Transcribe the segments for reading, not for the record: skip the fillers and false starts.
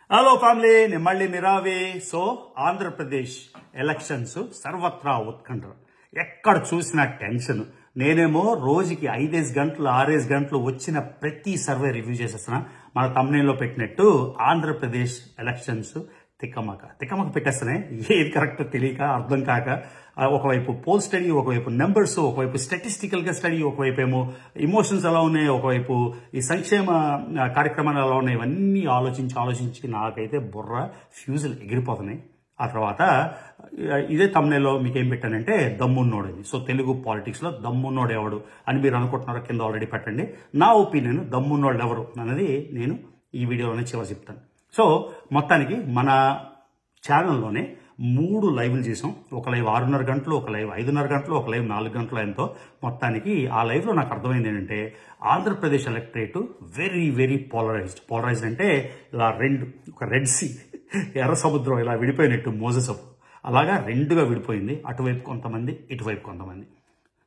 Hello family, నేను మళ్ళీ మిరావి. So Andhra Pradesh elections సర్వత్రా ఉత్కంఠ, ఎక్కడ చూసినా టెన్షన్. నేనేమో రోజుకి 5 గంటలు 6 గంటలు వచ్చిన ప్రతి సర్వే రివ్యూ చేసేస్తున్నా. మన తమ్మునేలో పెట్టినట్టు ఆంధ్రప్రదేశ్ ఎలక్షన్స్ తిక్కమక పెట్టేస్తున్నాయి. ఏది కరెక్ట్ తెలియక, అర్థం కాక, ఒకవైపు పోల్ స్టడీ, ఒకవైపు నెంబర్స్, ఒకవైపు స్టాటిస్టికల్ గా స్టడీ, ఒకవైపు ఏమో ఇమోషన్స్ ఎలా ఉన్నాయి, ఒకవైపు ఈ సంక్షేమ కార్యక్రమాలు ఎలా ఉన్నాయి. ఇవన్నీ ఆలోచించి నాకైతే బుర్ర ఫ్యూజులు ఎగిరిపోతున్నాయి. ఆ తర్వాత ఇదే తమ్మునేలో మీకేం పెట్టానంటే దమ్మున్నోడు అని. సో తెలుగు పాలిటిక్స్ లో దమ్మున్నోడు ఎవడు అని మీరు అనుకుంటున్నారో కింద ఆల్రెడీ పెట్టండి. నా ఒపీనియన్ దమ్మున్నోడు ఎవరు అన్నది నేను ఈ వీడియోలోనే చివరి చెప్తాను. సో మొత్తానికి మన ఛానల్లోనే 3 లైవ్లు చేసాం. ఒక లైవ్ 6:30 గంటలు, ఒక లైవ్ 5:30 గంటలు, ఒక లైవ్ 4 గంటలు. ఎంతో మొత్తానికి ఆ లైవ్లో నాకు అర్థమైంది ఏంటంటే Andhra Pradesh electorate very very polarised అంటే ఇలా ఒక రెడ్ సీ, ఎర్ర సముద్రం ఇలా విడిపోయినట్టు మోజెస్ అలాగా రెండుగా విడిపోయింది. అటువైపు కొంతమంది, ఇటువైపు కొంతమంది.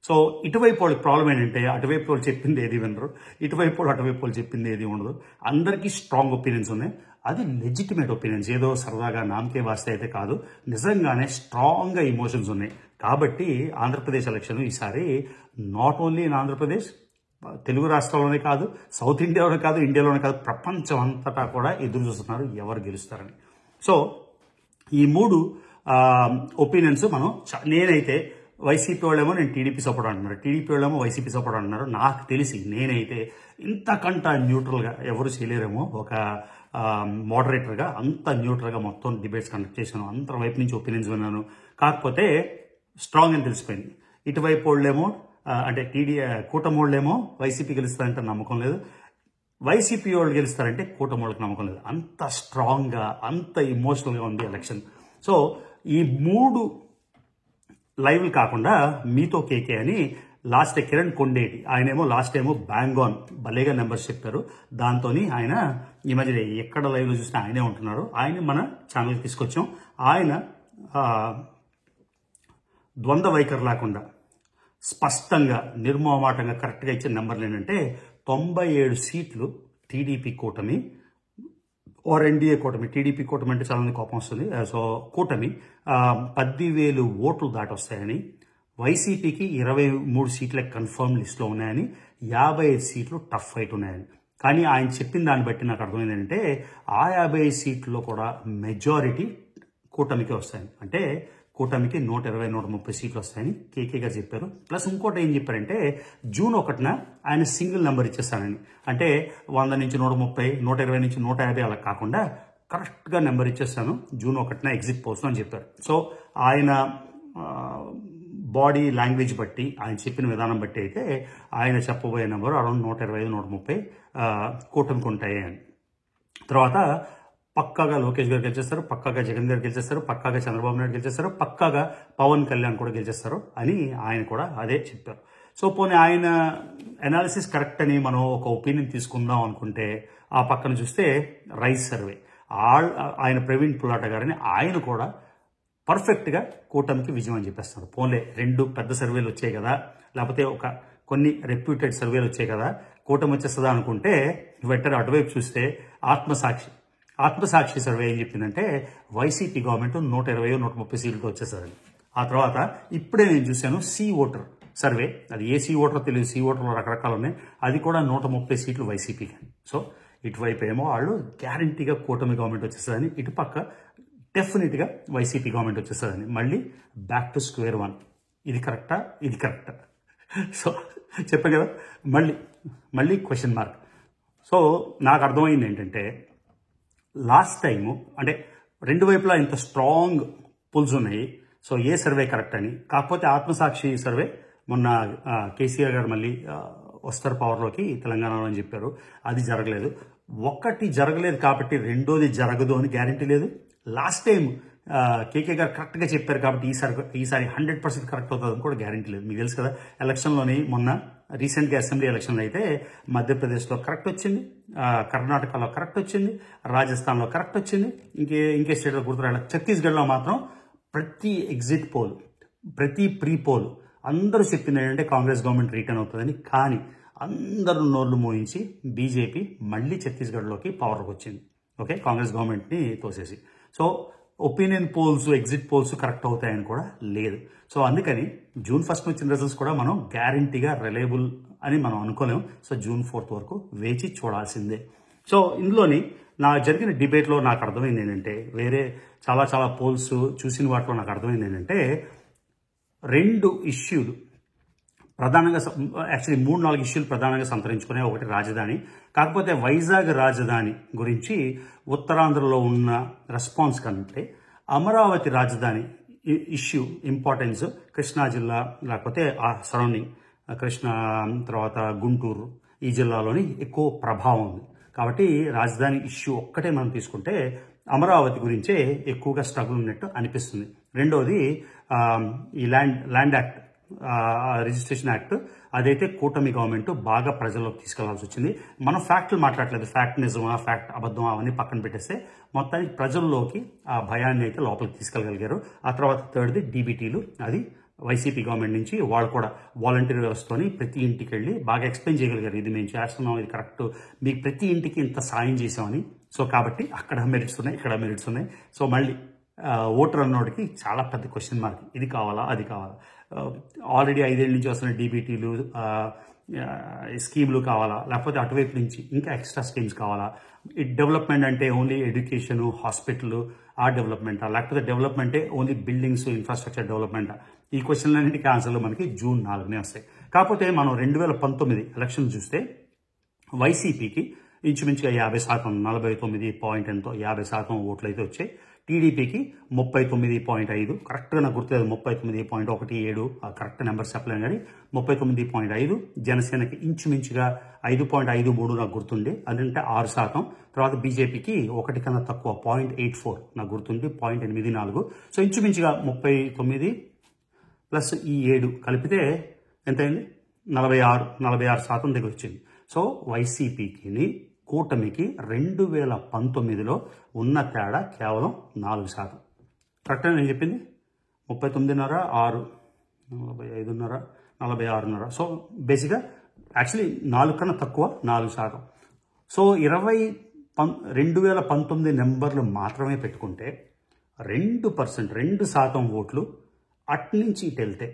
సో ఇటువైపు వాళ్ళకి ప్రాబ్లం ఏంటంటే అటువైపు వాళ్ళు చెప్పింది ఏది వినరు, ఇటువైపు వాళ్ళు చెప్పింది ఏది ఉండదు. అందరికీ స్ట్రాంగ్ ఒపీనియన్స్ ఉన్నాయి. అది లెజిటిమేట్ ఒపీనియన్స్, ఏదో సరదాగా నామకే వాస్తే అయితే కాదు. నిజంగానే స్ట్రాంగ్గా ఇమోషన్స్ ఉన్నాయి. కాబట్టి ఆంధ్రప్రదేశ్ ఎలక్షన్ ఈసారి not only in Andhra Pradesh, Telugu రాష్ట్రాల్లోనే కాదు, సౌత్ ఇండియాలోనే కాదు, ఇండియాలోనే కాదు, ప్రపంచం అంతటా కూడా ఎదురు చూస్తున్నారు ఎవరు గెలుస్తారని. సో ఈ 3 ఒపీనియన్స్ నేనైతే వైసీపీ వాళ్ళేమో నేను టీడీపీ సపోర్ట్ అంటున్నారు, టీడీపీ వాళ్ళేమో వైసీపీ సపోర్ట్ అంటున్నారు. నాకు తెలిసి నేనైతే ఇంతకంట న్యూట్రల్గా ఎవరు చేయలేరేమో, ఒక మోడరేటర్గా అంత న్యూట్రల్గా మొత్తం డిబేట్స్ కండక్ట్ చేశాను. అందరి వైపు నుంచి ఒపీనియన్స్ విన్నాను. కాకపోతే స్ట్రాంగ్ అని తెలిసిపోయింది. ఇటువైపు వాళ్ళేమో అంటే కూటమి వాళ్ళేమో వైసీపీ గెలుస్తారంటే నమ్మకం లేదు, వైసీపీ వాళ్ళు గెలుస్తారంటే కూటమి వాళ్ళకి నమ్మకం లేదు. అంత స్ట్రాంగ్గా, అంత ఇమోషనల్గా ఉంది ఎలక్షన్. సో ఈ 3 లైవ్లు కాకుండా మీతో కేకే అని లాస్ట్ కిరణ్ కొండేటి, ఆయనేమో లాస్ట్ ఏమో బ్యాంగ్ ఆన్ భలేగా నెంబర్స్ చెప్పారు. దాంతో ఆయన ఈ మధ్య ఎక్కడ లైవ్లో చూసినా ఆయనే ఉంటున్నారు. ఆయన మన ఛానల్కి తీసుకొచ్చాం. ఆయన ద్వంద్వ వైఖరి లేకుండా స్పష్టంగా నిర్మోహమాటంగా కరెక్ట్గా ఇచ్చిన నెంబర్లు ఏంటంటే 97 సీట్లు టీడీపీ కూటమి ఓర్ ఎన్డీఏ కూటమి. టీడీపీ కూటమి అంటే చాలా మంది కోపం వస్తుంది. సో కూటమి 10,000 ఓట్లు దాటి వస్తాయని, వైసీపీకి 23 సీట్ల కన్ఫర్మ్ లిస్ట్లో ఉన్నాయని, 55 సీట్లు టఫ్ ఫైట్ ఉన్నాయని. కానీ ఆయన చెప్పిన దాన్ని బట్టి నాకు అర్థమైంది ఏంటంటే ఆ 55 సీట్లలో కూడా మెజారిటీ కూటమికి వస్తాయని. అంటే కూటమికి 120, 130 సీట్లు వస్తాయని కేకే గారు చెప్పారు. ప్లస్ ఇంకోటి ఏం చెప్పారంటే జూన్ 1న ఆయన సింగిల్ నెంబర్ ఇచ్చేస్తానని. అంటే 100 నుంచి 130, 120 నుంచి 150 అలా కాకుండా కరెక్ట్గా నెంబర్ ఇచ్చేస్తాను జూన్ 1న ఎగ్జిట్ పోస్ట్ అని చెప్పారు. సో ఆయన బాడీ లాంగ్వేజ్ బట్టి, ఆయన చెప్పిన విధానం బట్టి అయితే ఆయన చెప్పబోయే నెంబర్ అరౌండ్ 125, 130 కూటమికి ఉంటాయి అని. తర్వాత పక్కాగా లోకేష్ గారు గెలిచేస్తారు, పక్కాగా జగన్ గారు గెలిచేస్తారు, పక్కాగా చంద్రబాబు నాయుడు గెలిచేస్తారు, పక్కాగా పవన్ కళ్యాణ్ కూడా గెలిచేస్తారు అని ఆయన కూడా అదే చెప్పారు. సో పోనీ ఆయన అనాలిసిస్ కరెక్ట్ అని మనం ఒక ఒపీనియన్ తీసుకుందాం అనుకుంటే ఆ పక్కన చూస్తే రైస్ సర్వే ఆయన ప్రవీణ్ పులాట గారని ఆయన కూడా పర్ఫెక్ట్గా కూటమికి విజయం అని చెప్పేస్తున్నారు. పోన్లే 2 పెద్ద సర్వేలు వచ్చాయి కదా, లేకపోతే కొన్ని రెప్యూటెడ్ సర్వేలు వచ్చాయి కదా, కూటమి వచ్చేస్తుందా అనుకుంటే వెంటనే అటువైపు చూస్తే ఆత్మసాక్షి సర్వే ఏం చెప్పిందంటే వైసీపీ గవర్నమెంట్ 120, 130 సీట్లతో వచ్చేసారని. ఆ తర్వాత ఇప్పుడే నేను చూశాను సి ఓటర్ సర్వే, అది ఏ సి ఓటర్ తెలియదు, సి ఓటర్లో రకరకాలు ఉన్నాయి, అది కూడా 130 సీట్లు వైసీపీకి. సో ఇటువైపు ఏమో వాళ్ళు గ్యారంటీగా కూటమి గవర్నమెంట్ వచ్చేస్తుందని, ఇటుపక్క డెఫినెట్గా వైసీపీ గవర్నమెంట్ వచ్చేస్తుందని. మళ్ళీ బ్యాక్ టు స్క్వేర్ 1. ఇది కరెక్టా? సో చెప్పాను కదా, మళ్ళీ క్వశ్చన్ మార్క్. సో నాకు అర్థమైంది ఏంటంటే లాస్ట్ టైము అంటే 2 వైపులా ఇంత స్ట్రాంగ్ పుల్స్ ఉన్నాయి. సో ఏ సర్వే కరెక్ట్ అని. కాకపోతే ఆత్మసాక్షి సర్వే మొన్న కేసీఆర్ గారు మళ్ళీ వస్తారు పవర్లోకి తెలంగాణలో అని చెప్పారు, అది జరగలేదు. ఒకటి జరగలేదు కాబట్టి రెండోది జరగదు అని గ్యారంటీ లేదు. లాస్ట్ టైం కేకే గారు కరెక్ట్గా చెప్పారు కాబట్టి ఈసారి 100% కరెక్ట్ అవుతుందని కూడా గ్యారంటీ లేదు. మీకు తెలుసు కదా, ఎలక్షన్లోని మొన్న రీసెంట్గా అసెంబ్లీ ఎలక్షన్లు అయితే మధ్యప్రదేశ్లో కరెక్ట్ వచ్చింది, కర్ణాటకలో కరెక్ట్ వచ్చింది, రాజస్థాన్లో కరెక్ట్ వచ్చింది, ఇంకే స్టేట్లో గుర్తురాలి. ఛత్తీస్గఢ్లో మాత్రం ప్రతి ఎగ్జిట్ పోల్, ప్రతి ప్రీ పోల్ అందరూ చెప్పింది ఏంటంటే కాంగ్రెస్ గవర్నమెంట్ రిటర్న్ అవుతుందని. కానీ అందరూ నోర్లు మోయించి బీజేపీ మళ్ళీ ఛత్తీస్గఢ్లోకి పవర్కి వచ్చింది. ఓకే, కాంగ్రెస్ గవర్నమెంట్ని తోసేసి. So opinion polls, exit polls correct అవుతాయని కూడా లేదు. సో అందుకని June 1 వచ్చిన రిజల్ట్స్ కూడా మనం గ్యారంటీగా రిలయబుల్ అని మనం అనుకోలేము. సో June 4 వరకు వేచి చూడాల్సిందే. సో ఇందులోని జరిగిన డిబేట్లో నాకు అర్థమైంది ఏంటంటే, వేరే చాలా చాలా పోల్స్ చూసిన వాటిలో నాకు అర్థమైంది ఏంటంటే, 2 ఇష్యూలు ప్రధానంగా, యాక్చువల్లీ 3-4 ఇష్యూలు ప్రధానంగా సంతరించుకునే. ఒకటి రాజధాని, కాకపోతే వైజాగ్ రాజధాని గురించి ఉత్తరాంధ్రలో ఉన్న రెస్పాన్స్ కంటే అమరావతి రాజధాని ఇష్యూ ఇంపార్టెన్స్ కృష్ణా జిల్లా, లేకపోతే ఆ సరౌండింగ్ కృష్ణా తర్వాత గుంటూరు ఈ జిల్లాలోని ఎక్కువ ప్రభావం ఉంది. కాబట్టి రాజధాని ఇష్యూ ఒక్కటే మనం తీసుకుంటే అమరావతి గురించే ఎక్కువగా స్ట్రగుల్ ఉన్నట్టు అనిపిస్తుంది. రెండోది ఈ ల్యాండ్ యాక్ట్, రిజిస్ట్రేషన్ యాక్ట్, అదైతే కూటమి గవర్నమెంట్ బాగా ప్రజల్లోకి తీసుకెళ్లాల్సి వచ్చింది. మనం ఫ్యాక్ట్లు మాట్లాడలేదు, ఫ్యాక్ట్ నిజమా, ఫ్యాక్ట్ అబద్ధమా అవన్నీ పక్కన పెట్టేస్తే మొత్తానికి ప్రజల్లోకి ఆ భయాన్ని అయితే లోపలికి తీసుకెళ్ళగలిగారు. ఆ తర్వాత థర్డ్ది డీబీటీలు, అది వైసీపీ గవర్నమెంట్ నుంచి వాళ్ళు కూడా వాలంటీర్ వ్యవస్థని ప్రతి ఇంటికి వెళ్ళి బాగా ఎక్స్ప్లెయిన్ చేయగలిగారు. ఇది మేము చేస్తున్నాం, ఇది కరెక్ట్, మీకు ప్రతి ఇంటికి ఇంత సాయం చేసామని. సో కాబట్టి అక్కడ మెరిట్స్ ఉన్నాయి, ఇక్కడ మెరిట్స్ ఉన్నాయి. సో మళ్ళీ ఓటర్ అన్నోడికి చాలా పెద్ద క్వశ్చన్ మార్క్, ఇది కావాలా అది కావాలా. ఆల్రెడీ 5 ఏళ్ళ నుంచి వస్తున్న డీబీటీలు స్కీమ్లు కావాలా, లేకపోతే అటువైపు నుంచి ఇంకా ఎక్స్ట్రా స్కీమ్స్ కావాలా. డెవలప్మెంట్ అంటే ఓన్లీ ఎడ్యుకేషన్, హాస్పిటల్ ఆ డెవలప్మెంటా, లేకపోతే డెవలప్మెంటే ఓన్లీ బిల్డింగ్స్, ఇన్ఫ్రాస్ట్రక్చర్ డెవలప్మెంటా. ఈ క్వశ్చన్లన్నింటికి ఆన్సర్లు మనకి June 4 వస్తాయి. కాకపోతే మనం 2019 ఎలక్షన్ చూస్తే వైసీపీకి ఇంచుమించుగా 50%, 49 పాయింట్ ఎంతో 50% ఓట్లు అయితే వచ్చాయి. టీడీపీకి 39.5, కరెక్ట్గా నాకు గుర్తులేదు, 39.17, కరెక్ట్ నెంబర్ చెప్పలేను కానీ 39.5. జనసేనకి ఇంచుమించుగా 5.53 నాకు గుర్తుండి, అదంటే 6%. తర్వాత బీజేపీకి 1 కన్నా తక్కువ 0.84 నాకు గుర్తుండి, 0.84. సో ఇంచుమించుగా 39 ప్లస్ ఈ 7 కలిపితే ఎంతైంది, 46% దగ్గర వచ్చింది. సో వైసీపీకి కూటమికి 2019లో ఉన్న తేడా కేవలం 4%. కరెక్ట్గా నేను చెప్పింది 39.5, 6, 45.5, 46.5. సో బేసిక్గా యాక్చువల్లీ 4 కన్నా తక్కువ 4%. సో 2019 నెంబర్లు మాత్రమే పెట్టుకుంటే 2% ఓట్లు అట్నుంచి ఇటు వెళ్తే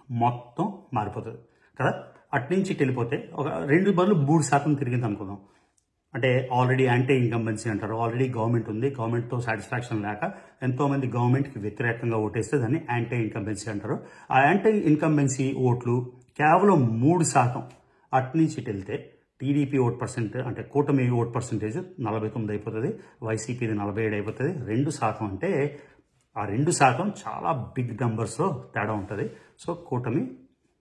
మొత్తం మారిపోతుంది కదా. అట్నుంచి ఇటు వెళ్ళిపోతే ఒక 2 బదులు 3% తిరిగింది అనుకుందాం. అంటే ఆల్రెడీ యాంటీ ఇన్కంబెన్సీ అంటారు, ఆల్రెడీ గవర్నమెంట్ ఉంది, గవర్నమెంట్తో సాటిస్ఫాక్షన్ లేక ఎంతోమంది గవర్నమెంట్కి వ్యతిరేకంగా ఓటేస్తే దాన్ని యాంటీ ఇన్కంబెన్సీ అంటారు. ఆ యాంటీ ఇన్కంబెన్సీ ఓట్లు కేవలం 3% అట్నుంచి ఇటు వెళ్తే టీడీపీ ఓట్ పర్సెంట్, అంటే కూటమి ఓట్ పర్సెంటేజ్ 49 అయిపోతుంది, వైసీపీది 47 అయిపోతుంది. 2% అంటే ఆ 2% చాలా బిగ్ నెంబర్స్లో తేడా ఉంటుంది. సో కూటమి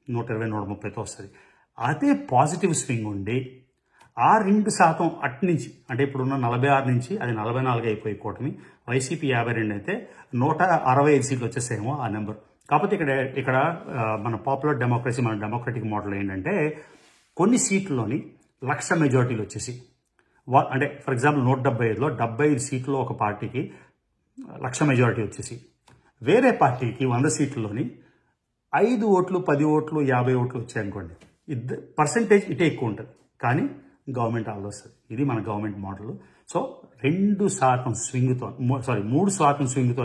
120, 130తో వస్తుంది. అదే పాజిటివ్ స్వింగ్ ఉండి ఆ 2% అట్నుంచి, అంటే ఇప్పుడున్న 46 నుంచి అది 44 అయిపోయి కూటమి, వైసీపీ 52 అయితే 165 సీట్లు వచ్చేసేమో ఆ నెంబర్. కాకపోతే ఇక్కడ మన పాపులర్ డెమోక్రసీ, మన డెమోక్రటిక్ మోడల్ ఏంటంటే కొన్ని సీట్లలోని 1,00,000 మెజారిటీలు వచ్చేసి, అంటే ఫర్ ఎగ్జాంపుల్ 175లో 75 సీట్లు ఒక పార్టీకి 1,00,000 మెజారిటీ వచ్చేసి, వేరే పార్టీకి 100 సీట్లలోని 5 ఓట్లు, 10 ఓట్లు, 50 ఓట్లు వచ్చాయనుకోండి, పర్సెంటేజ్ ఇటే ఎక్కువ ఉంటుంది, కానీ గవర్నమెంట్ ఆల్ వస్తుంది. ఇది మన గవర్నమెంట్ మోడల్. సో 2% స్వింగ్తో, 3% స్వింగ్తో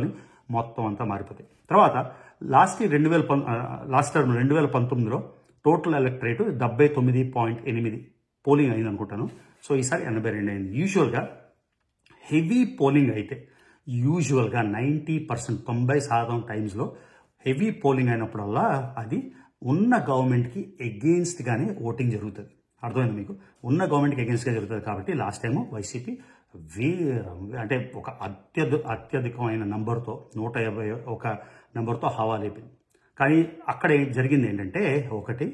మొత్తం అంతా మారిపోతాయి. తర్వాత లాస్ట్ టర్మ్ 2019లో టోటల్ ఎలక్టరేట్ 79.8 పోలింగ్ అయింది అనుకుంటాను. సో ఈసారి 82 అయింది. యూజువల్గా హెవీ పోలింగ్ అయితే యూజువల్గా 90%, 90% టైమ్స్లో హెవీ పోలింగ్ అయినప్పుడల్లా అది ఉన్న గవర్నమెంట్కి ఎగెయిన్స్ట్గానే ఓటింగ్ జరుగుతుంది. అర్థమైంది మీకు? ఉన్న గవర్నమెంట్కి ఎగెయిన్స్ట్గా జరుగుతుంది. కాబట్టి లాస్ట్ టైము వైసీపీ అంటే ఒక అత్యధికమైన నెంబర్తో 151 నెంబర్తో హవా లేపింది. కానీ అక్కడ జరిగింది ఏంటంటే, ఒకటి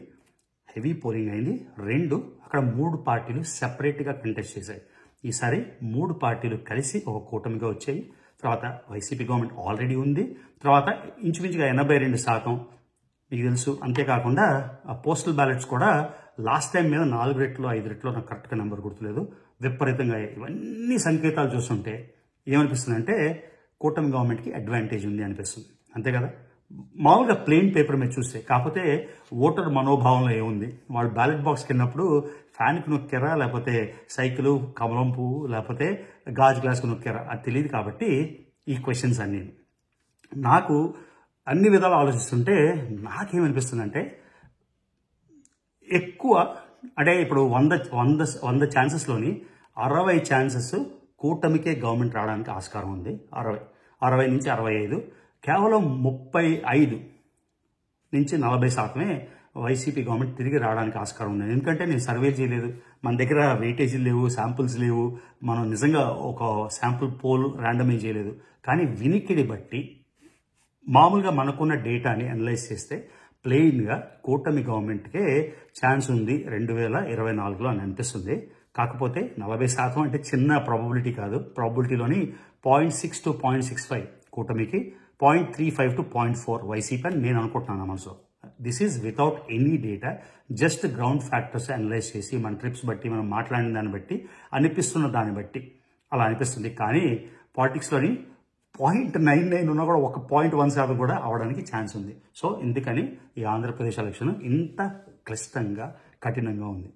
హెవీ పోలింగ్ అయింది, 2 అక్కడ 3 పార్టీలు సెపరేట్గా కంటెస్ట్ చేశాయి. ఈసారి 3 పార్టీలు కలిసి ఒక కూటమిగా వచ్చాయి. తర్వాత వైసీపీ గవర్నమెంట్ ఆల్రెడీ ఉంది. తర్వాత ఇంచుమించుగా 82% మీకు తెలుసు. అంతేకాకుండా పోస్టల్ బ్యాలెట్స్ కూడా లాస్ట్ టైం మీద 4 రెట్లు 5 రెట్లు, నాకు కరెక్ట్గా నెంబర్ గుర్తులేదు, విపరీతంగా. ఇవన్నీ సంకేతాలు చూస్తుంటే ఏమనిపిస్తుంది అంటే కూటమి గవర్నమెంట్కి అడ్వాంటేజ్ ఉంది అనిపిస్తుంది. అంతే కదా. మామూలుగా ప్లెయిన్ పేపర్ మీద చూస్తే. కాకపోతే ఓటర్ మనోభావంలో ఏముంది, వాళ్ళు బ్యాలెట్ బాక్స్కి వెళ్ళినప్పుడు ఫ్యాన్కి నొక్కారా, లేకపోతే సైకిల్, కమలం పువ్వు, లేకపోతే గాజు గ్లాస్కి నొక్కారా, అది తెలియదు. కాబట్టి ఈ క్వశ్చన్స్ అన్నీ నాకు అన్ని విధాలు ఆలోచిస్తుంటే నాకేమనిపిస్తుందంటే, ఎక్కువ అంటే ఇప్పుడు 100 ఛాన్సెస్లోని 60 ఛాన్సెస్ కూటమికే గవర్నమెంట్ రావడానికి ఆస్కారం ఉంది. 60 నుంచి 65, కేవలం 35 నుంచి 40% వైసీపీ గవర్నమెంట్ తిరిగి రావడానికి ఆస్కారం ఉంది. ఎందుకంటే నేను సర్వే చేయలేదు, మన దగ్గర వెయిటేజీలు లేవు, శాంపుల్స్ లేవు, మనం నిజంగా ఒక శాంపుల్ పోల్ ర్యాండమైజ్ చేయలేదు. కానీ వినికిడి బట్టి మామూలుగా మనకున్న డేటాని అనలైజ్ చేస్తే ప్లెయిన్గా కూటమి గవర్నమెంట్కే ఛాన్స్ ఉంది 2024లో అని అనిపిస్తుంది. కాకపోతే 40% అంటే చిన్న ప్రాబబిలిటీ కాదు. ప్రాబబిలిటీలోని 0.6 to 0.65 కూటమికి, 0.35 to 0.4 వైసీపీ అని నేను అనుకుంటున్నాను మనసులో. This is without any data, just ground factors analyse చేసి మన ట్రిప్స్ బట్టి, మనం మాట్లాడిన దాన్ని బట్టి, అనిపిస్తున్న దాన్ని బట్టి అలా అనిపిస్తుంది. కానీ పాలిటిక్స్లోని 0.99 ఉన్నా కూడా 1.1% కూడా అవడానికి ఛాన్స్ ఉంది. సో ఎందుకని ఈ ఆంధ్రప్రదేశ్ ఎలక్షన్ ఇంత క్లిష్టంగా, కఠినంగా ఉంది.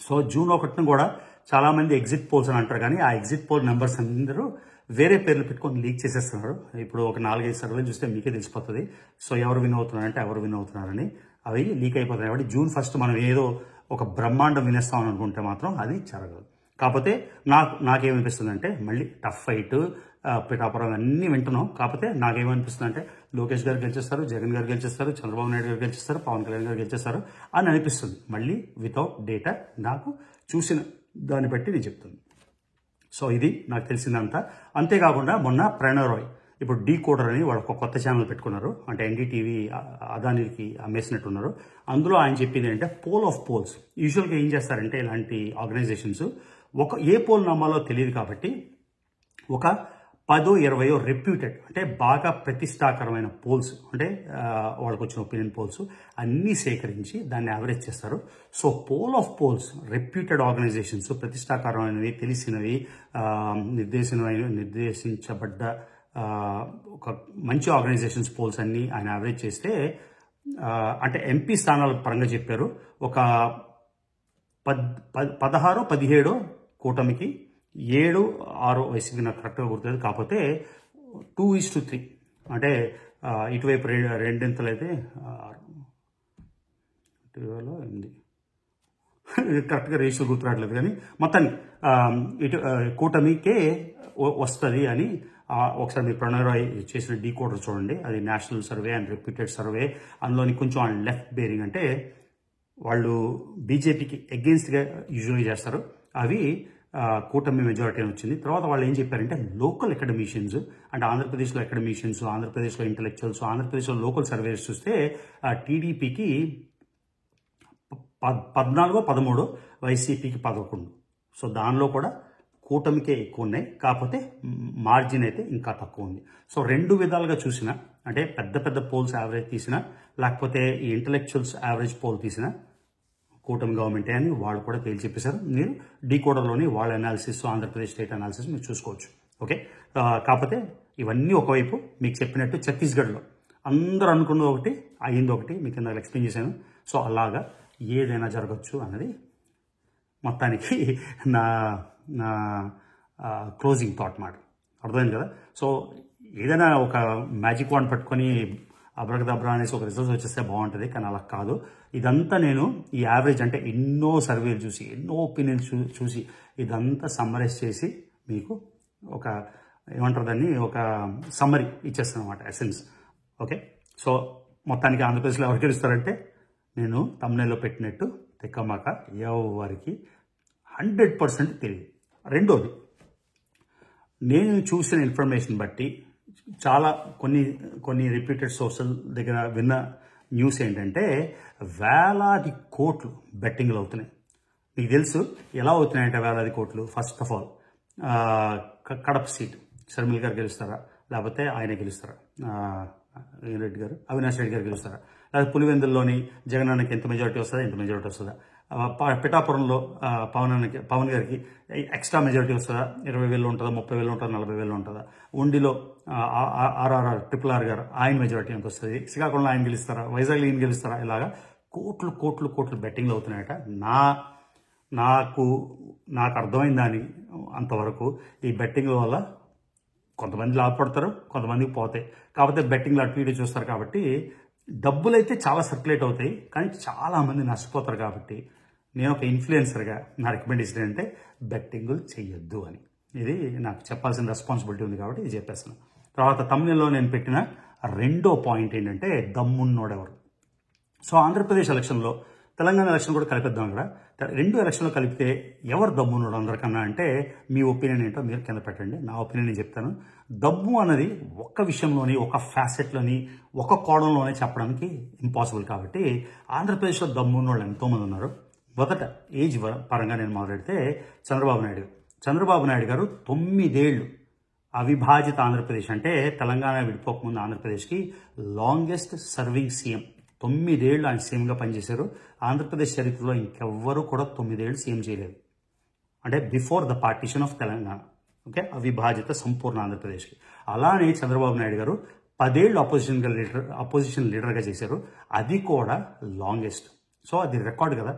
సో జూన్ 1 కూడా చాలామంది ఎగ్జిట్ పోల్స్ అని అంటారు, కానీ ఆ ఎగ్జిట్ పోల్ నెంబర్స్ అందరూ వేరే పేర్లు పెట్టుకొని లీక్ చేసేస్తున్నారు. ఇప్పుడు ఒక 4-5 సర్వేలు చూస్తే మీకే తెలిసిపోతుంది. సో ఎవరు విన్ అవుతున్నారంటే ఎవరు విన్ అవుతున్నారని అవి లీక్ అయిపోతున్నాయి. కాబట్టి June 1 మనం ఏదో ఒక బ్రహ్మాండం వినేస్తామని అనుకుంటే మాత్రం అది జరగదు. కాకపోతే నాకేమనిపిస్తుంది అంటే, మళ్ళీ టఫ్ ఫైట్, పిఠాపురం అన్నీ వింటున్నాం. కాకపోతే నాకేమనిపిస్తుంది అంటే, లోకేష్ గారు గెలిచేస్తారు, జగన్ గారు గెలిచేస్తారు, చంద్రబాబు నాయుడు గారు గెలిచేస్తారు, పవన్ కళ్యాణ్ గారు గెలిచేస్తారు అని అనిపిస్తుంది. మళ్ళీ వితౌట్ డేటా, నాకు చూసిన దాన్ని బట్టి నేను చెప్తాను. సో ఇది నాకు తెలిసిందంతా. అంతేకాకుండా మొన్న ప్రణవ్ రాయ్ ఇప్పుడు డీకోడర్ అని వాళ్ళు ఒక కొత్త ఛానల్ పెట్టుకున్నారు. అంటే ఎన్డీటీవీ అదానికి అమ్మేసినట్టున్నారు. అందులో ఆయన చెప్పింది ఏంటంటే, పోల్ ఆఫ్ పోల్స్. యూజువల్గా ఏం చేస్తారంటే ఇలాంటి ఆర్గనైజేషన్స్ ఏ పోల్ నమ్మాలో తెలియదు కాబట్టి ఒక 10-20 రెప్యూటెడ్, అంటే బాగా ప్రతిష్టాకరమైన పోల్స్, అంటే వాళ్ళకు వచ్చిన ఒపీనియన్ పోల్స్ అన్నీ సేకరించి దాన్ని యావరేజ్ చేస్తారు. So poll of polls, reputed organisations, ప్రతిష్టాకరమైనవి, తెలిసినవి, నిర్దేశించబడ్డ ఒక మంచి ఆర్గనైజేషన్స్ పోల్స్ అన్నీ ఆయన యావరేజ్ చేస్తే, అంటే ఎంపీ స్థానాల పరంగా చెప్పారు, ఒక 16-17 కూటమికి, 7-6 వైసీపీ, నాకు కరెక్ట్గా గుర్తులేదు. కాకపోతే 2:3, అంటే ఇటువైపు రెండింతలు అయితే 8 కరెక్ట్గా రేషియో గుర్తురావట్లేదు, కానీ మొత్తానికి ఇటు కూటమికే వస్తుంది అని ఒకసారి మీరు ప్రణవ్ రాయ్ చేసిన డీకోడర్ చూడండి. అది national survey and repeated survey. అందులోని కొంచెం లెఫ్ట్ బేరింగ్, అంటే వాళ్ళు బీజేపీకి అగెయిన్స్ట్గా యూజువల్గా చేస్తారు. అవి కూటమి మెజారిటీ వచ్చింది. తర్వాత వాళ్ళు ఏం చెప్పారంటే, లోకల్ అకాడమిషియన్స్, అంటే ఆంధ్రప్రదేశ్లో అకాడమిషియన్స్, ఆంధ్రప్రదేశ్లో ఇంటలెక్చువల్స్, ఆంధ్రప్రదేశ్లో లోకల్ సర్వేస్ చూస్తే టీడీపీకి 14-13, వైసీపీకి 11. సో దానిలో కూడా కూటమికే ఎక్కువ ఉన్నాయి. కాకపోతే మార్జిన్ అయితే ఇంకా తక్కువ ఉంది. సో రెండు విధాలుగా చూసినా, అంటే పెద్ద పెద్ద పోల్స్ యావరేజ్ తీసినా, లేకపోతే ఈ ఇంటలెక్చువల్స్ యావరేజ్ పోల్ తీసినా కూటమి గవర్నమెంటే అని వాళ్ళు కూడా తేల్చి చెప్పేశారు. మీరు డీకోడర్లోని వాళ్ళ అనాలిసిస్, ఆంధ్రప్రదేశ్ స్టేట్ అనాలిసిస్ మీరు చూసుకోవచ్చు. ఓకే, కాకపోతే ఇవన్నీ ఒకవైపు మీకు చెప్పినట్టు ఛత్తీస్గఢ్లో అందరూ అనుకున్నది ఒకటి, అయ్యింది ఒకటి, మీకు ఇందాక ఎక్స్ప్లెయిన్ చేశాను. సో అలాగా ఏదైనా జరగచ్చు అన్నది మొత్తానికి నా నా క్లోజింగ్ థాట్ మాట. అర్థమైంది కదా? సో ఏదైనా ఒక మ్యాజిక్ వాండ్ పట్టుకొని అబ్రకదబ్రా అనేసి ఒక రిజల్ట్స్ వచ్చేస్తే బాగుంటుంది, కానీ అలా కాదు. ఇదంతా నేను ఈ యావరేజ్, అంటే ఎన్నో సర్వేలు చూసి, ఎన్నో ఒపీనియన్స్ చూసి ఇదంతా సమ్మరైజ్ చేసి మీకు ఒక ఏమంటారు దాన్ని, ఒక సమ్మరీ ఇచ్చేస్తాను అనమాట, ఎసెన్స్. ఓకే, సో మొత్తానికి ఆంధ్రప్రదేశ్లో ఎవరు గెలుస్తారంటే, నేను తమ్నైల్లో పెట్టినట్టు తెక్కమాక ఎవరికి 100% తెలియదు. రెండోది, నేను చూసిన ఇన్ఫర్మేషన్ బట్టి చాలా కొన్ని రిపీటెడ్ సోర్సల్ దగ్గర విన్న న్యూస్ ఏంటంటే, వేలాది కోట్లు బెట్టింగ్లు అవుతున్నాయి. మీకు తెలుసు ఎలా అవుతున్నాయంటే వేలాది కోట్లు. First of all Kadapa seat Sharmila గారు గెలుస్తారా, లేకపోతే ఆయన గెలుస్తారా, రెడ్డి గారు, అవినాష్ రెడ్డి గారు గెలుస్తారా, లేకపోతే పులివెందుల్లోని జగన్ అన్నకి ఎంత మెజారిటీ వస్తుందా, ఎంత మెజారిటీ వస్తుందా, పిఠాపురంలో పవన్ గారికి ఎక్స్ట్రా మెజారిటీ వస్తుందా, 20,000 ఉంటుందా, 30,000 ఉంటుందా, 40,000 ఉంటుందా? ఉండిలో RRR ట్రిపుల్ ఆర్ గారు ఆయన మెజారిటీ ఎంత వస్తుంది? శ్రీకాకుళంలో ఆయన గెలుస్తారా, వైజాగ్లో ఈయన గెలుస్తారా? ఇలాగా కోట్లు బెట్టింగ్లు అవుతున్నాయట. నాకు అర్థమైంది దాని అంతవరకు ఈ బెట్టింగ్ల వల్ల కొంతమంది లాభపడతారు, కొంతమందికి పోతాయి. కాకపోతే బెట్టింగ్లు అటు ఇటు చూస్తారు కాబట్టి డబ్బులు అయితే చాలా సర్క్యులేట్ అవుతాయి, కానీ చాలామంది నష్టపోతారు. కాబట్టి నేను ఒక ఇన్ఫ్లుయెన్సర్గా నా రికమెండేషన్ ఏంటంటే బెట్టింగులు చెయ్యొద్దు అని. ఇది నాకు చెప్పాల్సిన రెస్పాన్సిబిలిటీ ఉంది కాబట్టి ఇది చెప్పేస్తాను. తర్వాత తమిళలో నేను పెట్టిన రెండో పాయింట్ ఏంటంటే దమ్మున్నోడెవరు. సో ఆంధ్రప్రదేశ్ ఎలక్షన్లో తెలంగాణ ఎలక్షన్ కూడా కలిపేద్దాం కదా. రెండు ఎలక్షన్లో కలిపితే ఎవరు దమ్మున్నాడు అందరికన్నా అంటే మీ ఒపీనియన్ ఏంటో మీరు కింద పెట్టండి. నా ఒపీనియన్ నేను చెప్తాను. దమ్ము అన్నది ఒక్క విషయంలోని, ఒక ఫ్యాసెట్లోని, ఒక కోణంలోనే చెప్పడానికి ఇంపాసిబుల్. కాబట్టి ఆంధ్రప్రదేశ్లో దమ్మున్నోళ్ళు ఎంతోమంది ఉన్నారు. మొదట ఏజ్ పరంగా నేను మొదలెడితే చంద్రబాబు నాయుడు గారు 9 ఏళ్ళు అవిభాజిత ఆంధ్రప్రదేశ్ అంటే తెలంగాణ విడిపోకముందు ఆంధ్రప్రదేశ్కి లాంగెస్ట్ సర్వింగ్ సీఎం. 9 ఏళ్ళు ఆయన సీఎంగా పనిచేశారు. ఆంధ్రప్రదేశ్ చరిత్రలో ఇంకెవ్వరూ కూడా 9 ఏళ్ళు సీఎం చేయలేదు. అంటే before the partition of Telangana, okay, అవిభాజిత సంపూర్ణ ఆంధ్రప్రదేశ్కి. అలానే చంద్రబాబు నాయుడు గారు 10 ఏళ్ళు అపోజిషన్ లీడర్గా చేశారు. అది కూడా లాంగెస్ట్. సో అది రికార్డు కదా.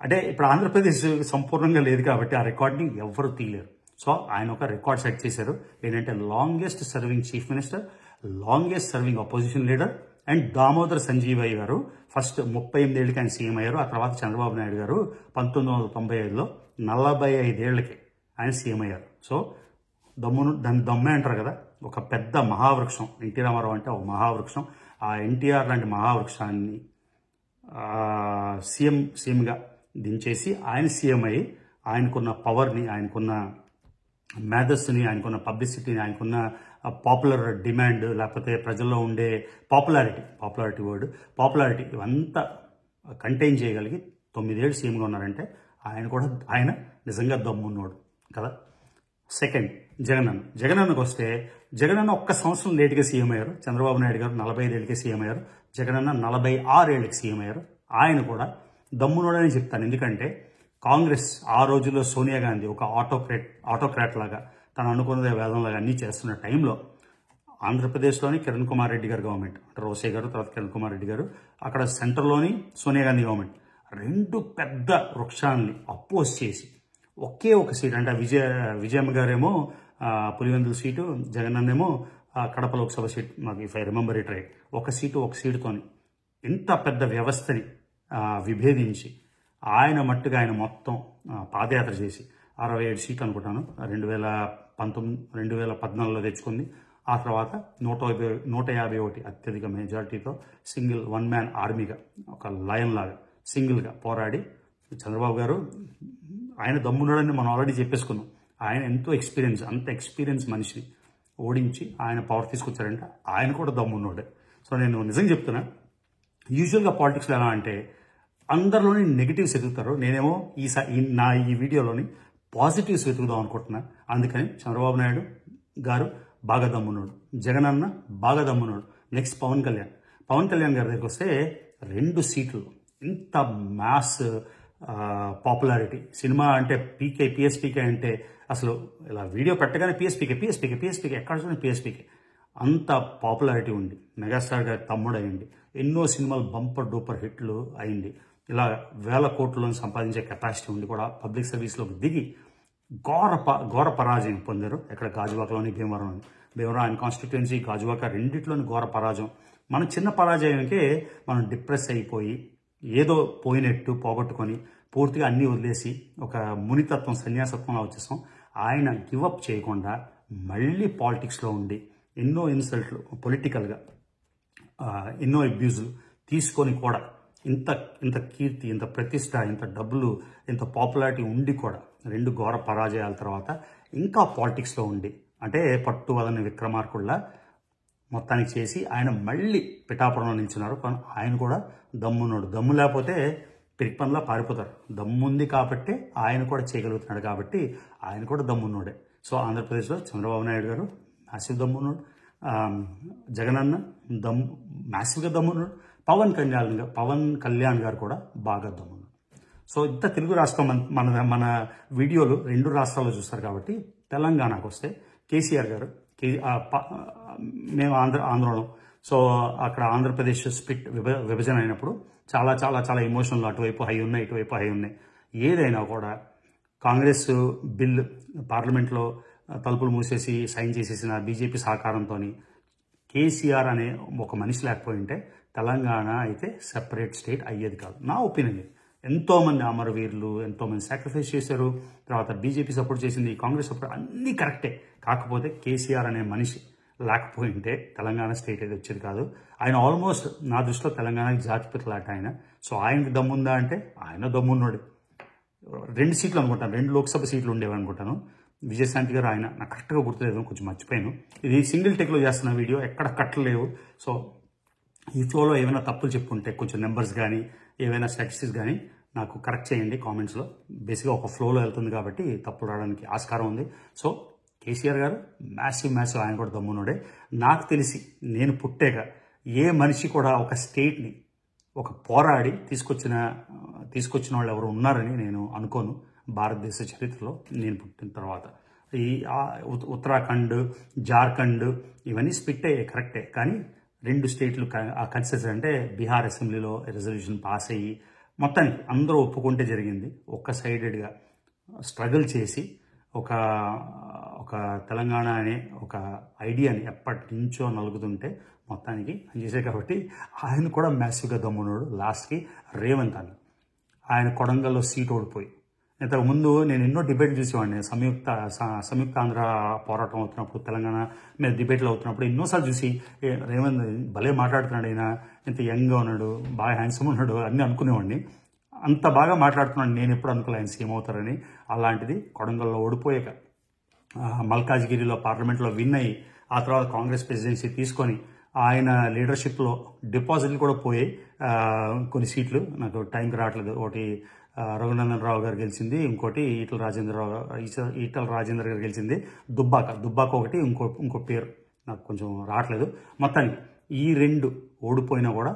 అంటే ఇప్పుడు ఆంధ్రప్రదేశ్ సంపూర్ణంగా లేదు కాబట్టి ఆ రికార్డ్ని ఎవ్వరూ తీయలేరు. సో ఆయన ఒక రికార్డ్ సెట్ చేశారు. ఏంటంటే longest serving chief minister, longest serving opposition leader. And Damodar Sanjivayya garu first 38 ఏళ్ళకి ఆయన సీఎం అయ్యారు. ఆ తర్వాత చంద్రబాబు నాయుడు గారు 1995లో 45 ఏళ్ళకి ఆయన సీఎం అయ్యారు. సో దాన్ని దమ్మే అంటారు కదా. ఒక పెద్ద మహావృక్షం, ఎన్టీ రామారావు అంటే ఒక మహావృక్షం. ఆ ఎన్టీఆర్ లాంటి మహావృక్షాన్ని సీఎంగా దించేసి ఆయన సీఎం అయ్యి ఆయనకున్న పవర్ని, ఆయనకున్న మేధస్సుని, ఆయనకున్న పబ్లిసిటీని, ఆయనకున్న పాపులర్ డిమాండ్, లేకపోతే ప్రజల్లో ఉండే పాపులారిటీ ఇవంతా కంటైన్ చేయగలిగి 9 ఏళ్ళు సీఎంగా ఉన్నారంటే ఆయన నిజంగా దమ్మున్నోడు కదా. సెకండ్ జగనన్నకు వస్తే జగనన్న ఒక్క సంవత్సరం లేటుగా సీఎం అయ్యారు. చంద్రబాబు నాయుడు గారు 45 ఏళ్ళకి సీఎం అయ్యారు. జగనన్న 46 ఏళ్ళకి సీఎం అయ్యారు. ఆయన కూడా దమ్మునోడని చెప్తాను. ఎందుకంటే కాంగ్రెస్ ఆ రోజుల్లో సోనియా గాంధీ ఒక ఆటోక్రాట్ లాగా తను అనుకున్నదే వేదంలాగా అన్నీ చేస్తున్న టైంలో ఆంధ్రప్రదేశ్లోని కిరణ్ కుమార్ రెడ్డి గారు గవర్నమెంట్, అంటే రోసయ్య గారు, తర్వాత కిరణ్ కుమార్ రెడ్డి గారు, అక్కడ సెంటర్లోని సోనియా గాంధీ గవర్నమెంట్, రెండు పెద్ద వృక్షాలని అపోజ్ చేసి ఒకే ఒక సీట్, అంటే విజయమ్మ గారేమో పులివెందుల సీటు, జగనన్నేమో కడప లోక్సభ సీట్, నాకు if I remember it right, ఒక సీటుతోని ఇంత పెద్ద వ్యవస్థని విభేదించి ఆయన మొత్తం పాదయాత్ర చేసి 67 సీట్లు అనుకుంటాను 2014లో తెచ్చుకుంది. ఆ తర్వాత 151 అత్యధిక మెజారిటీతో వన్ మ్యాన్ ఆర్మీగా, ఒక లయన్ లాగా సింగిల్గా పోరాడి చంద్రబాబు గారు ఆయన దమ్మున్నాడని మనం ఆల్రెడీ చెప్పేసుకున్నాం. ఆయన అంత ఎక్స్పీరియన్స్ మనిషిని ఓడించి ఆయన పవర్ తీసుకొచ్చారంటే ఆయన కూడా దమ్మున్నాడే. సో నేను నిజంగా చెప్తున్నా, యూజువల్గా పాలిటిక్స్లో ఎలా అంటే అందరిలోని నెగిటివ్స్ వెతుకుతారు. నేనేమో ఈ వీడియోలోని పాజిటివ్స్ వెతుకుదాం అనుకుంటున్నా. అందుకని చంద్రబాబు నాయుడు గారు బాగా దమ్మున్నాడు, జగనన్న బాగా దమ్మున్నాడు. నెక్స్ట్ పవన్ కళ్యాణ్ గారి దగ్గరికి వస్తే 2 సీట్లు, ఇంత మాస్ పాపులారిటీ. సినిమా అంటే పిఎస్పీకే అంటే అసలు ఇలా వీడియో పెట్టగానే పిఎస్పీకే ఎక్కడ చూసినా పిఎస్పీకే, అంత పాపులారిటీ ఉండి మెగాస్టార్ గారి తమ్ముడు అయ్యింది. ఎన్నో సినిమాలు బంపర్ డూపర్ హిట్లు అయింది. ఇలా వేల కోట్లను సంపాదించే కెపాసిటీ ఉండి కూడా పబ్లిక్ సర్వీస్లోకి దిగి ఘోర పరాజయం పొందారు. ఎక్కడ గాజువాకలోని భీమవరం ఆయన కాన్స్టిట్యుయెన్సీ, గాజువాక రెండిట్లోని ఘోర పరాజయం. మనం చిన్న పరాజయానికే మనం డిప్రెస్ అయిపోయి ఏదో పోగొట్టుకొని పూర్తిగా అన్నీ వదిలేసి ఒక మునితత్వం, సన్యాసత్వంలో వచ్చేసాం. ఆయన గివప్ చేయకుండా మళ్ళీ పాలిటిక్స్లో ఉండి ఎన్నో ఇన్సల్ట్లు పొలిటికల్గా ఎన్నో అబ్యూజులు తీసుకొని కూడా ఇంత కీర్తి, ఇంత ప్రతిష్ట, ఇంత డబ్బులు, ఇంత పాపులారిటీ ఉండి కూడా 2 ఘోర పరాజయాల తర్వాత ఇంకా పాలిటిక్స్లో ఉండి, అంటే పట్టు వలని విక్రమార్కుల్లా మొత్తానికి చేసి ఆయన మళ్ళీ పిఠాపురంలో నిల్చున్నారు. కానీ ఆయన కూడా దమ్మున్నాడు. దమ్ము లేకపోతే పిరిపంలా పారిపోతారు. దమ్ముంది కాబట్టి ఆయన కూడా చేయగలుగుతున్నాడు కాబట్టి ఆయన కూడా దమ్మున్నాడే. సో ఆంధ్రప్రదేశ్లో చంద్రబాబు నాయుడు గారు మ్యాసివ్ దమ్మున్నాడు, జగనన్న మ్యాసివ్గా దమ్మున్నాడు, పవన్ కళ్యాణ్ గారు కూడా బాగా దమ్మున్నాడు. సో ఇంత తెలుగు రాష్ట్రం మన మన వీడియోలు 2 రాష్ట్రాల్లో చూస్తారు కాబట్టి తెలంగాణకు వస్తే కేసీఆర్ గారు మేము ఆంధ్రలో, సో అక్కడ ఆంధ్రప్రదేశ్ స్ప్లిట్ విభజన అయినప్పుడు చాలా చాలా చాలా ఎమోషనల్, అటువైపు హై ఉన్నాయి, ఇటువైపు హై ఉన్నాయి. ఏదైనా కూడా కాంగ్రెస్ బిల్ పార్లమెంట్లో తలుపులు మూసేసి సైన్ చేసేసిన బీజేపీ సహకారంతో కేసీఆర్ అనే ఒక మనిషి లేకపోయి ఉంటే తెలంగాణ అయితే సెపరేట్ స్టేట్ అయ్యేది కాదు. నా ఒపీనియన్. ఎంతోమంది అమరవీరులు, ఎంతోమంది సాక్రిఫైస్ చేశారు. తర్వాత బీజేపీ సపోర్ట్ చేసింది, కాంగ్రెస్ సపోర్ట్, అన్నీ కరెక్టే. కాకపోతే కేసీఆర్ అనే మనిషి లేకపోయి ఉంటే తెలంగాణ స్టేట్ అయితే వచ్చేది కాదు. ఆయన ఆల్మోస్ట్ నా దృష్టిలో తెలంగాణకి జాతిపితలాట ఆయన. సో ఆయనకి దమ్ముందా అంటే ఆయన దమ్మున్నాడు. 2 సీట్లు అనుకుంటాను, 2 లోక్సభ సీట్లు ఉండేవి అనుకుంటాను. విజయశాంతి గారు ఆయన, నాకు కరెక్ట్గా గుర్తులేదు, కొంచెం మర్చిపోయాను. ఇది సింగిల్ టేక్లో చేస్తున్న వీడియో, ఎక్కడ కట్టలేవు. సో ఈ ఫ్లోలో ఏమైనా తప్పులు చెప్పుంటే కొంచెం నెంబర్స్ కానీ ఏవైనా స్టాటిస్టిక్స్ కానీ నాకు కరెక్ట్ చేయండి కామెంట్స్లో. బేసిక్గా ఒక ఫ్లోలో వెళ్తుంది కాబట్టి తప్పులు రావడానికి ఆస్కారం ఉంది. సో కేసీఆర్ గారు మ్యాసివ్ ఆయన కూడా దమ్మునుడే. నాకు తెలిసి నేను పుట్టాక ఏ మనిషి కూడా ఒక స్టేట్ని ఒక పోరాడి తీసుకొచ్చిన వాళ్ళు ఎవరు ఉన్నారని నేను అనుకోను భారతదేశ చరిత్రలో నేను పుట్టిన తర్వాత. ఈ ఉత్తరాఖండ్, జార్ఖండ్ ఇవన్నీ స్ప్లిట్ అయ్యాయి కరెక్టే, కానీ 2 స్టేట్లు కన్సిడర్ అంటే బీహార్ అసెంబ్లీలో రెజల్యూషన్ పాస్ అయ్యి మొత్తానికి అందరూ ఒప్పుకుంటే జరిగింది. ఒక్క సైడెడ్గా స్ట్రగుల్ చేసి ఒక తెలంగాణ అనే ఒక ఐడియాని ఎప్పటి నుంచో నలుగుతుంటే మొత్తానికి అని చేశారు. కాబట్టి ఆయన కూడా మ్యాసివ్గా దమ్మున్నాడు. లాస్ట్కి రేవంత్ అని ఆయన కొడంగల్లో సీట్ ఓడిపోయి, ఇంతకుముందు నేను ఎన్నో డిబేట్లు చూసేవాడిని. సంయుక్త ఆంధ్ర పోరాటం అవుతున్నప్పుడు, తెలంగాణ మీద డిబేట్లు అవుతున్నప్పుడు ఎన్నోసార్లు చూసి రేవంత్ భలే మాట్లాడుతున్నాడు, ఆయన ఇంత యంగ్గా ఉన్నాడు, బాగా హ్యాండ్సమ్ ఉన్నాడు అన్నీ అనుకునేవాడిని. అంత బాగా మాట్లాడుతున్నాడు, నేను ఎప్పుడు అనుకోలే ఆయన సీఎం అవుతారని. అలాంటిది కొడంగల్లో ఓడిపోయాక మల్కాజ్గిరిలో పార్లమెంట్లో విన్ అయ్యి ఆ తర్వాత కాంగ్రెస్ ప్రెసిడెన్సీ తీసుకొని ఆయన లీడర్షిప్లో డిపాజిట్లు కూడా పోయాయి కొన్ని సీట్లు. నాకు టైంకి రావట్లేదు. ఒకటి రఘునందన్ రావు గారు గెలిచింది, ఇంకోటి ఈటల రాజేందర్ గారు గెలిచింది. దుబ్బాక ఒకటి, ఇంకో పేరు నాకు కొంచెం రావట్లేదు. మొత్తానికి ఈ 2 ఓడిపోయినా కూడా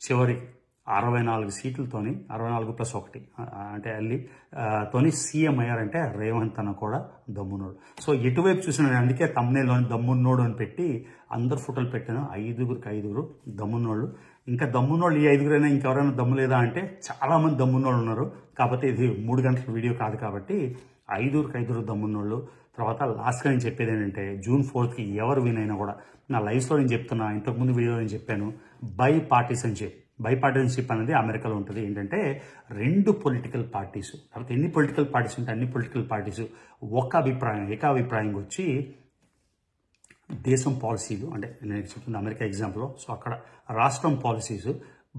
చివరికి 64 సీట్లతోని 64+1 అంటే తోని సీఎం అయ్యారంటే రేవంత్ అన్న కూడా దమ్మున్నోడు. సో ఎటువైపు చూసిన, అందుకే తమ్నేలోని దమ్మున్నోడు అని పెట్టి అందరు ఫోటోలు పెట్టాను. 5 దమ్మున్నోళ్ళు. ఇంకా దమ్మున్నోళ్ళు ఈ 5 ఇంకెవరైనా దమ్ము లేదా అంటే చాలామంది దమ్మున్నోళ్ళు ఉన్నారు. కాకపోతే ఇది 3 గంటల వీడియో కాదు కాబట్టి 5 దమ్మున్నోళ్ళు. తర్వాత లాస్ట్గా నేను చెప్పేది ఏంటంటే June 4th ఎవరు విన్ అయినా కూడా నా లైఫ్లో నేను చెప్తున్నా, ఇంతకుముందు వీడియోలో నేను చెప్పాను, బైపార్టిసన్షిప్ అనేది అమెరికాలో ఉంటుంది. ఏంటంటే 2 పొలిటికల్ పార్టీస్, కాబట్టి ఎన్ని పొలిటికల్ పార్టీస్ ఉంటే అన్ని పొలిటికల్ పార్టీస్ ఏకాభిప్రాయంగా వచ్చి దేశం పాలసీలు, అంటే నేను చెప్తుంది అమెరికా ఎగ్జాంపుల్. సో అక్కడ రాష్ట్రం పాలసీస్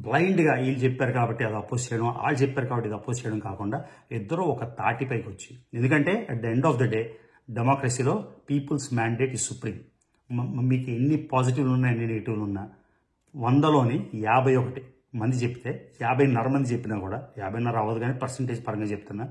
బ్లైండ్గా వీళ్ళు చెప్పారు కాబట్టి అది అపోజ్ చేయడం, వాళ్ళు చెప్పారు కాబట్టి ఇది అపోజ్ చేయడం కాకుండా ఇద్దరు ఒక తాటిపైకి వచ్చి, ఎందుకంటే at the end of the day డెమోక్రసీలో పీపుల్స్ మ్యాండేట్ ఇస్ సుప్రీం. మీకు ఎన్ని పాజిటివ్లు ఉన్నా ఎన్ని నెగిటివ్లు ఉన్నా 100లోని 51 మంది చెప్తే 50.5 మంది చెప్పినా కూడా 50.5 అవ్వదు, కానీ పర్సంటేజ్ పరంగా చెప్తున్నా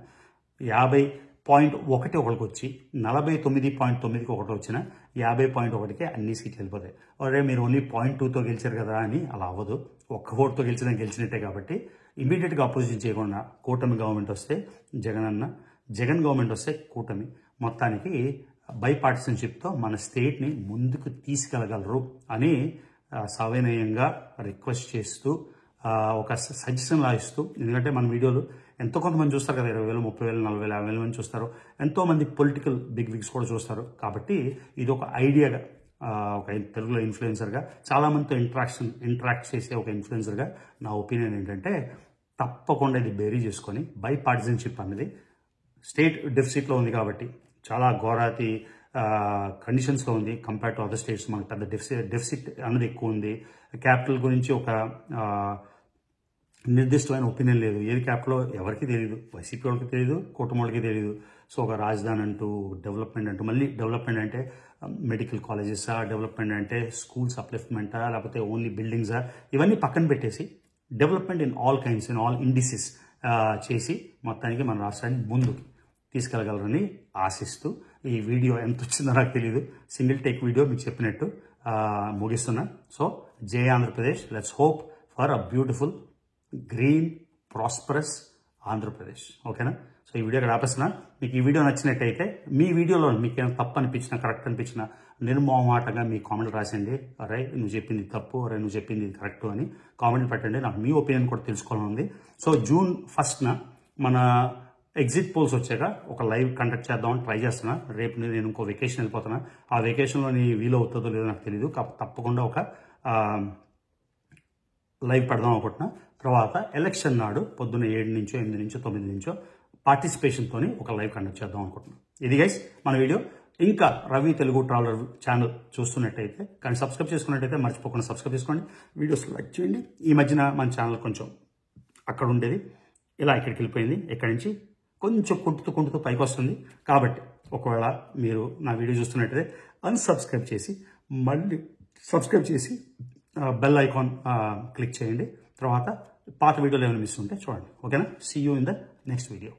50.1 ఒకరికి వచ్చి 49.9కి ఒకటి వచ్చిన 50.1కి అన్ని సీట్లు వెళ్ళిపోతాయి. అరే మీరు ఓన్లీ 0.2తో గెలిచారు కదా అని అలా అవ్వదు. ఒక్క ఓటుతో గెలిచినట్టే. కాబట్టి ఇమీడియట్గా అపోజిషన్ చేయకుండా కూటమి గవర్నమెంట్ వస్తే జగన్ గవర్నమెంట్ వస్తే కూటమి మొత్తానికి బైపార్టిసన్షిప్తో మన స్టేట్ని ముందుకు తీసుకెళ్ళగలరు అని సవినయంగా రిక్వెస్ట్ చేస్తూ ఒక సజెషన్ లా ఇస్తూ, ఎందుకంటే మన వీడియోలు ఎంతో కొంతమంది చూస్తారు కదా, 20,000, 30,000, 40,000, 50,000 మంది చూస్తారు. ఎంతోమంది పొలిటికల్ బిగ్ విగ్స్ కూడా చూస్తారు. కాబట్టి ఇది ఒక ఐడియాగా, ఒక తెలుగులో ఇన్ఫ్లుయెన్సర్గా చాలామందితో ఇంటరాక్ట్ చేసే ఒక ఇన్ఫ్లుయెన్సర్గా నా ఒపీనియన్ ఏంటంటే తప్పకుండా ఇది బేరీ చేసుకొని బైపార్టిసన్షిప్ అనేది స్టేట్ డెఫిసిట్లో ఉంది కాబట్టి చాలా ఘోరాతి కండిషన్స్లో ఉంది. కంపేర్ టు అదర్ స్టేట్స్ మనకు పెద్ద డెఫిసిట్ అనేది ఎక్కువ ఉంది. క్యాపిటల్ గురించి ఒక నిర్దిష్టమైన ఒపీనియన్ లేదు. ఏది క్యాపిటల్ ఎవరికి తెలియదు, వైసీపీ వాళ్ళకి తెలియదు, కూటమి వాళ్ళకి తెలియదు. సో ఒక రాజధాని అంటూ, డెవలప్మెంట్ అంటూ, మళ్ళీ డెవలప్మెంట్ అంటే మెడికల్ కాలేజెసా, డెవలప్మెంట్ అంటే స్కూల్స్ అప్లిఫ్ట్మెంటా, లేకపోతే ఓన్లీ బిల్డింగ్సా, ఇవన్నీ పక్కన పెట్టేసి development in all kinds, in all indices చేసి మొత్తానికి మన రాష్ట్రాన్ని ముందుకు తీసుకెళ్ళగలరని ఆశిస్తూ ఈ వీడియో ఎంత వచ్చిందో నాకు తెలియదు. సింగిల్ టేక్ వీడియో మీకు చెప్పినట్టు ముగిస్తున్నా. సో జై Andhra Pradesh. Let's hope for a beautiful, green, prosperous, Andhra Pradesh. ఓకేనా? సో ఈ వీడియో ఇక్కడ ఆపేస్తున్నా. మీకు ఈ వీడియో నచ్చినట్టయితే మీ వీడియోలో మీకు ఏమైనా తప్పు అనిపించినా కరెక్ట్ అనిపించినా నిర్మోహమాటంగా మీ కామెంట్ రాసండి. అరే నువ్వు చెప్పింది తప్పు, అరే నువ్వు చెప్పింది కరెక్ట్ అని కామెంట్ పెట్టండి. నాకు మీ ఒపీనియన్ కూడా తెలుసుకోవాలని ఉంది. సో June 1st మన ఎగ్జిట్ పోల్స్ వచ్చాక ఒక లైవ్ కండక్ట్ చేద్దామని ట్రై చేస్తున్నా. రేపు నేను ఇంకో వెకేషన్ వెళ్ళిపోతున్నా. ఆ వెకేషన్లో వీలు అవుతుందో లేదో నాకు తెలియదు. తప్పకుండా ఒక లైవ్ పెడదాం అనుకుంటున్నా. తర్వాత ఎలక్షన్ నాడు పొద్దున్న 7 నుంచో 8 నుంచో 9 నుంచో పార్టిసిపేషన్తో ఒక లైవ్ కండక్ట్ చేద్దాం అనుకుంటున్నాం. ఇది గైస్ మన వీడియో. ఇంకా రవి తెలుగు ట్రావెలర్ ఛానల్ చూస్తున్నట్టయితే కానీ సబ్స్క్రైబ్ చేసుకున్నట్టయితే మర్చిపోకుండా సబ్స్క్రైబ్ చేసుకోండి. వీడియోస్ లైక్ చేయండి. ఈ మధ్యన మన ఛానల్ కొంచెం అక్కడ ఉండేది ఇలా ఇక్కడికి వెళ్ళిపోయింది. ఇక్కడి నుంచి కొంచెం కుంటుతూ పైకి వస్తుంది. కాబట్టి ఒకవేళ మీరు నా వీడియో చూస్తున్నట్టయితే అన్సబ్స్క్రైబ్ చేసి మళ్ళీ సబ్స్క్రైబ్ చేసి బెల్ ఐకాన్ క్లిక్ చేయండి. తర్వాత పాత వీడియోలు ఏమైనా మిస్ ఉంటే చూడండి. ఓకేనా? See you in the next video.